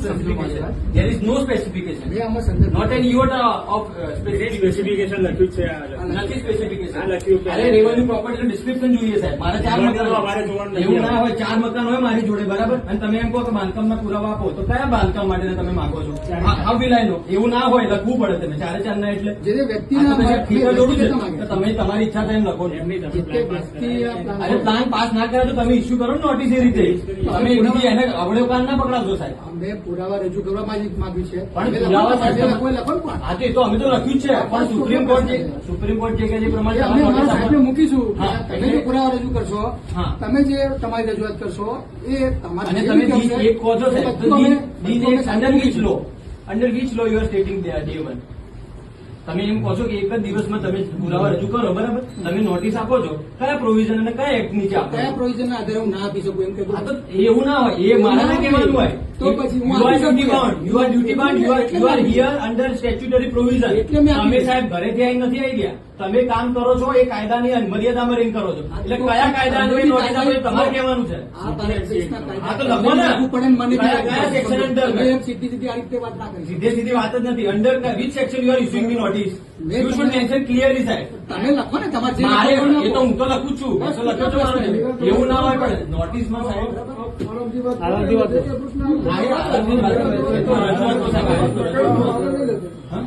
specification. There is no specification. મેં આમાં સંદર્ભ Not an iota of specification લખ્યું છે નથી સ્પેસિફિકેશન. આ લખ્યું કે અરે રેવન્યુ પ્રોપર્ટી ડિસ્ક્રિપ્શન જોઈએ સાહેબ. મારે 4 મકાન અમારે જોવાનું નથી. એવું ના હોય, 4 મકાન હોય મારી જોડે, બરાબર, અને તમે એમ કહો કે બાંધકામના પુરાવા આપો, તો કયા બાંધકામ માટે તમે માંગો છો? હાઉ વિલ આઈ નો? એવું ના હોય, લખવું પડે. તમે 4 ના એટલે જે વ્યક્તિના જોડું છે તો તમે તમારી ઈચ્છા થાય એમ લખો છો. એમની વ્યક્તિ અરે પ્લાન પાસ ના કરે તો તમે ઇસ્યુ કરો ને નોટિસ. એ રીતે તમે એની એને અવળે કાન ના પકડાવશો સાહેબ. અમે પુરાવા રજૂ કરવા માંગ્યું છે. પણ પુરાવા સાથે લખો ને પણ હા તો એ તો અમે તો લખ્યું જ છે, પણ સુપ્રીમ કોર્ટ જે કહે છે એ પ્રમાણે અમે અમારા સાહેબને મૂકીશું. હા, તમે જે પુરાવા રજૂ કરશો, હા. તમે જે તમારી રજૂઆત કરશો એ તમારી અને તમે એક કહો છો સાહેબ, તો under which law you are stating day 1. તમે એમ કહો છો કે એક જ દિવસમાં તમે પુરાવા રજૂ કરો, બરાબર, તમે નોટિસ આપો છો, કયા પ્રોવિઝન અને કયા એક્ટ નીચે આપો? કયા પ્રોવિઝનના આધારે હું ના આપી શકું એમ કે હા, તો એવું ના હોય, એ મારા ને કહેવાનું હોય. તો પછી હું યુ આર આપી શકું. Duty bound, you are duty bound, you are here under statutory provision. એટલે મેં આપી તમે દીધું. સાહેબ ઘરેથી આવી નથી આવી ગયા, તમે કામ કરો છો એ કાયદાની મર્યાદામાં રહીને કરો છો. એટલે કયા કાયદા અન્વયે નોટિસ આપો એ તમારે કહેવાનું છે. આ તારીખ સેક્શનના કાયદા હા, તો લખો ને. લાગુ પડે ને મને કયા સેક્શન અંદર? તમે એમ સીધી સીધી આ રીતે વાત ના કરી. સીધે સીધી વાત જ નથી. Under which section you are issuing the notice? You should mention clearly સાહેબ. તમે લખો ને તમારે જે મારે લખવાનું એ તો હું તો લખું જ છું, મેં તો લખ્યો જ મારો છે. એવું ના હોય પણ નોટિસમાં સાહેબ આરામથી વાત કરો. હા, એ આરામથી વાત કરે છે. એ તો રજૂઆત તો સાહેબ, હા?